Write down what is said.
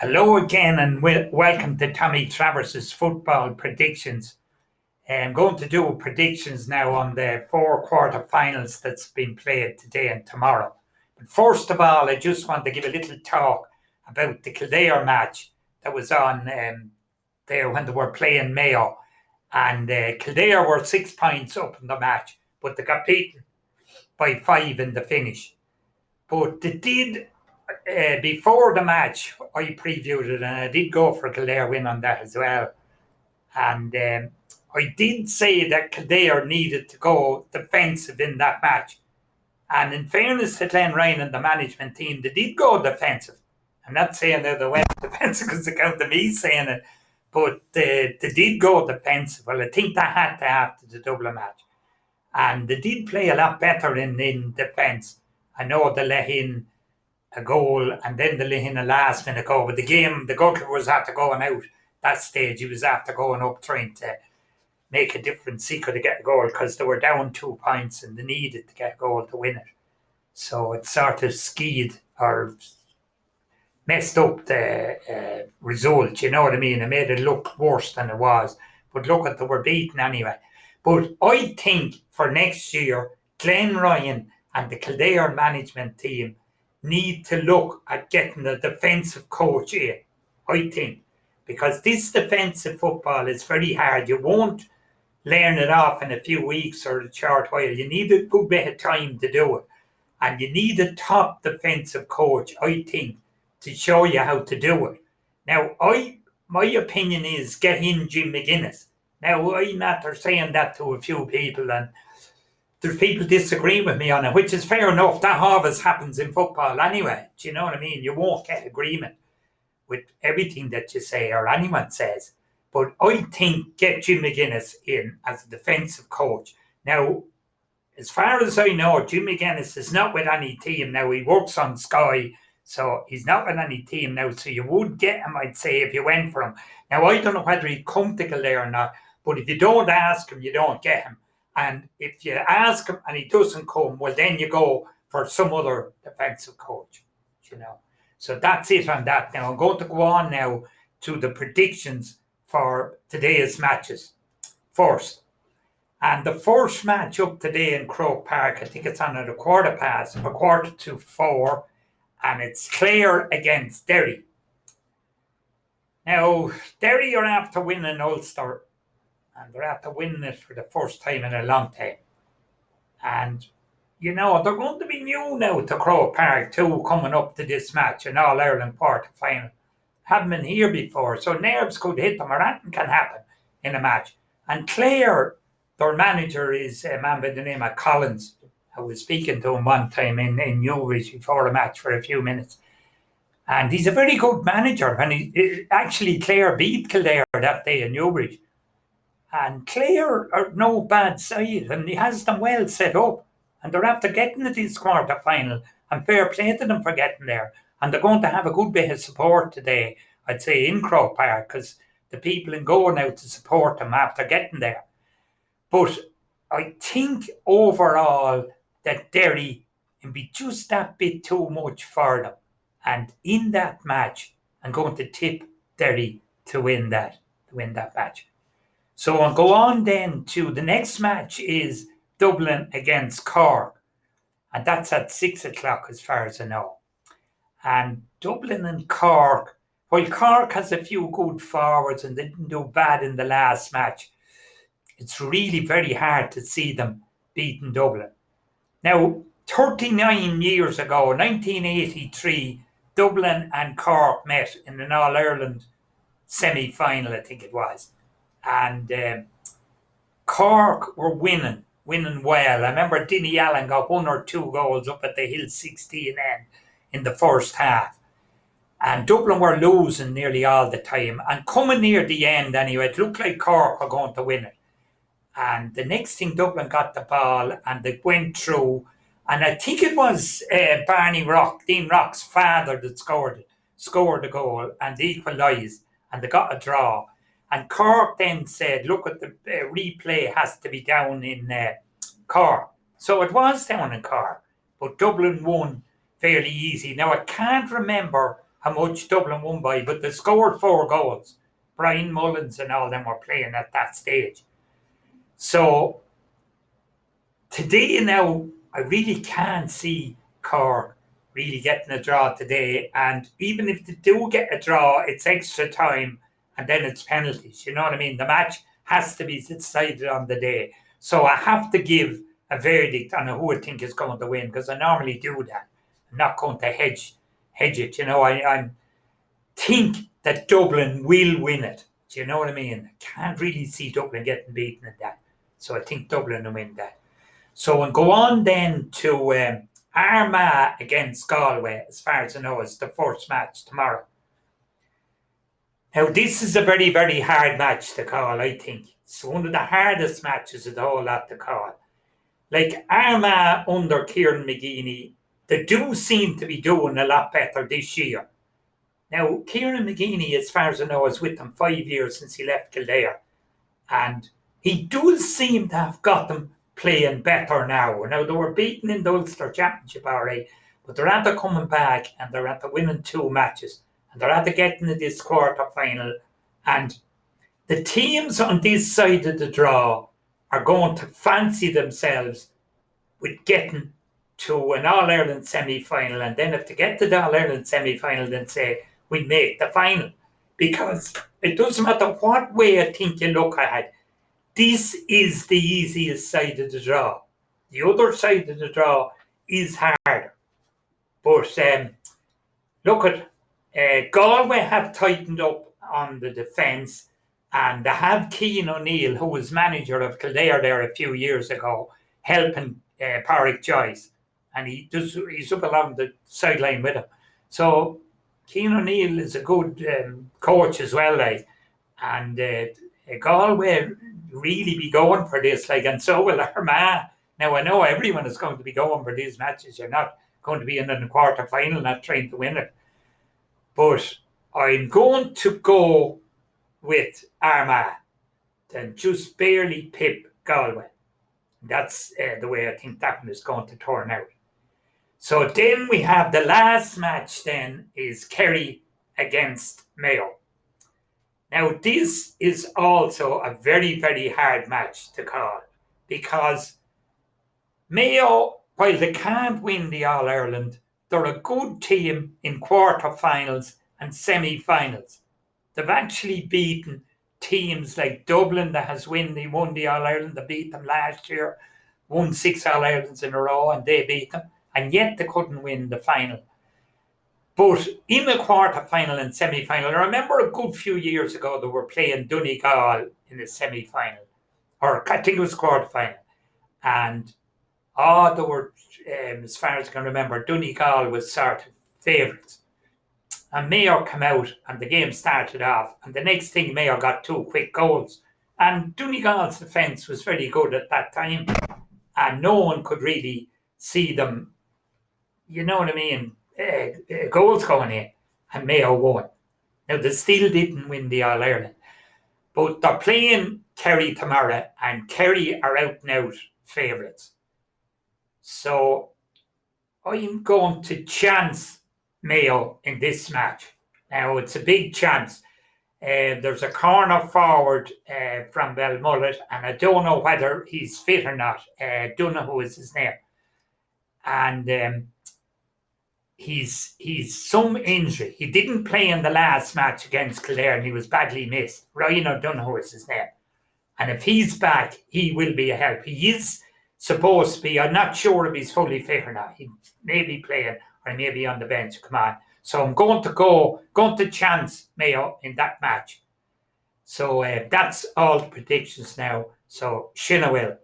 Hello again, and welcome to Tommy Travers's football predictions. I'm going to do predictions now on the four quarter-finals that's been played today and tomorrow. But first of all, I just want to give a little talk about the Kildare match that was on there when they were playing Mayo. And Kildare were 6 points up in the match, but they got beaten by 5 in the finish. But they did before the match, I previewed it and I did go for Kildare win on that as well. And I did say that Kildare needed to go defensive in that match. And in fairness to Glenn Ryan and the management team, they did go defensive. I'm not saying that they went defensive because it counts to me saying it, but they did go defensive. Well, I think that had to after the Dublin match. And they did play a lot better in defence. I know they let in a goal and then they let in a last minute goal. But the goalkeeper was after going out that stage. He was after going up trying to make a difference. He could have get a goal because they were down 2 points and they needed to get a goal to win it. So it sort of skied or messed up the result. You know what I mean? It made it look worse than it was. But look at they were beaten anyway. But I think for next year, Glenn Ryan and the Kildare management team need to look at getting a defensive coach in, I think. Because this defensive football is very hard. You won't learn it off in a few weeks or a short while. You need a good bit of time to do it. And you need a top defensive coach, I think, to show you how to do it. Now, my opinion is get in Jim McGuinness. Now, I'm after saying that to a few people, and there's people disagreeing with me on it, which is fair enough. That always happens in football anyway. Do you know what I mean? You won't get agreement with everything that you say or anyone says. But I think get Jim McGuinness in as a defensive coach. Now, as far as I know, Jim McGuinness is not with any team now. He works on Sky, so he's not with any team now. So you would get him, I'd say, if you went for him. Now, I don't know whether he'd come to Kildare or not, but if you don't ask him, you don't get him. And if you ask him and he doesn't come, well, then you go for some other defensive coach, you know. So that's it on that. Now, I'm going to go on now to the predictions for today's matches first. And the first match up today in Croke Park, I think it's on at a 4:15, and it's Clare against Derry. Now, Derry are after winning Ulster, and they're after winning it for the first time in a long time. And, you know, they're going to be new now to Croke Park too, coming up to this match, an All-Ireland quarter-final. Haven't been here before, so nerves could hit them or anything can happen in a match. And Clare, their manager is a man by the name of Collins. I was speaking to him one time in Newbridge before a match for a few minutes. And he's a very good manager. And actually, Clare beat Kildare that day in Newbridge. And Clare are no bad side, and he has them well set up. And they're after getting to this quarter final, and fair play to them for getting there. And they're going to have a good bit of support today, I'd say, in Croke Park, because the people in going out to support them after getting there. But I think overall that Derry can be just that bit too much for them. And in that match, I'm going to tip Derry to win that match. So I'll go on then to the next match is Dublin against Cork. And that's at 6 o'clock as far as I know. And Dublin and Cork, while Cork has a few good forwards and they didn't do bad in the last match, it's really very hard to see them beating Dublin. Now, 39 years ago, 1983, Dublin and Cork met in an All-Ireland semi-final, I think it was. And Cork were winning well. I remember Dinny Allen got 1 or 2 goals up at the Hill 16 end in the first half. And Dublin were losing nearly all the time. And coming near the end anyway, it looked like Cork were going to win it. And the next thing, Dublin got the ball and they went through. And I think it was Dean Rock's father that scored the goal and equalised. And they got a draw. And Cork then said, look, at the replay has to be down in Cork. So it was down in Cork. But Dublin won fairly easy. Now, I can't remember how much Dublin won by, but they scored 4 goals. Brian Mullins and all them were playing at that stage. So today now, I really can't see Cork really getting a draw today. And even if they do get a draw, it's extra time and then it's penalties. You know what I mean? The match has to be decided on the day. So I have to give a verdict on who I think is going to win because I normally do that. I'm not going to hedge it. You know, I think that Dublin will win it. Do you know what I mean? I can't really see Dublin getting beaten in that. So I think Dublin will win that. So we'll go on then to Armagh against Galway, as far as I know, is the first match tomorrow. Now, this is a very, very hard match to call, I think. It's one of the hardest matches of the whole lot to call. Like Armagh under Kieran McGeeney, they do seem to be doing a lot better this year. Now, Kieran McGeeney, as far as I know, is with them 5 years since he left Kildare. And he does seem to have got them playing better now. Now, they were beaten in the Ulster Championship, all right, but they're after coming back and they're after winning 2 matches. And they're after getting to this quarter final. And the teams on this side of the draw are going to fancy themselves with getting to an All-Ireland semi-final. And then if they get to the All-Ireland semi-final, then say, we make the final. Because it doesn't matter what way I think you look at it, this is the easiest side of the draw. The other side of the draw is harder. But look at Galway have tightened up on the defence, and they have Cian O'Neill, who was manager of Kildare there a few years ago, helping Pádraig Joyce, and he's up along the sideline with him. So Cian O'Neill is a good coach as well, like, and Galway really be going for this, like, and so will Armagh. Now I know everyone is going to be going for these matches. You're not going to be in the quarter final, not trying to win it. But I'm going to go with Armagh, then just barely pip Galway. That's the way I think that one is going to turn out. So then we have the last match. Then is Kerry against Mayo. Now, this is also a very, very hard match to call because Mayo, while they can't win the All-Ireland, they're a good team in quarter-finals and semi-finals. They've actually beaten teams like Dublin that has won the All-Ireland. They beat them last year, won 6 All-Irelands in a row, and they beat them. And yet they couldn't win the final. But in the quarter-final and semi-final, I remember a good few years ago they were playing Donegal in the semi-final, or I think it was quarter-final. And they were, as far as I can remember, Donegal was sort of favourites. And Mayo came out and the game started off. And the next thing, Mayo got 2 quick goals. And Donegal's defence was very good at that time. And no one could really see them, you know what I mean, goals going in, and Mayo won. Now, they still didn't win the All-Ireland, but they're playing Kerry tomorrow, and Kerry are out and out favourites. So I'm going to chance Mayo in this match. Now, it's a big chance. There's a corner forward from Belmullet, and I don't know whether he's fit or not. Don't know who is his name. And he's some injury. He didn't play in the last match against Clare and he was badly missed. Ryan O'Donoghue is his name. And if he's back, he will be a help. He is supposed to be, I'm not sure if he's fully fit or not. He may be playing or he may be on the bench. Come on. So I'm going to chance Mayo in that match. So that's all the predictions now. So Shinna will.